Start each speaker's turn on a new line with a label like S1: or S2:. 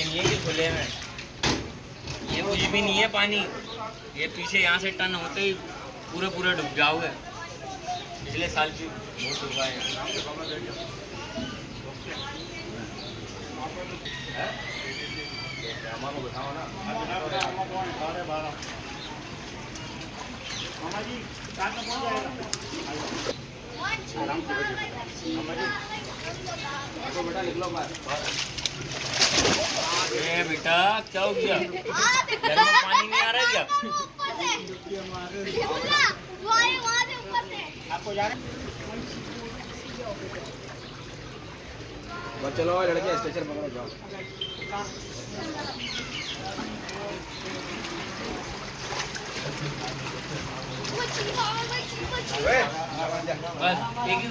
S1: नहीं है कि खुले में, ये कुछ भी नहीं है पानी। ये पीछे यहाँ से टर्न होते ही पूरे पूरे डूब जाओगे। पिछले साल की बहुत डूबा है। बताओ ना बेटा, लिख लो बात। बेटा क्या हो गया? घर में पानी नहीं आ रहा है क्या? आपको जा रहे? चलो लड़के स्टेशन पकड़ो जाओ। बस एक ही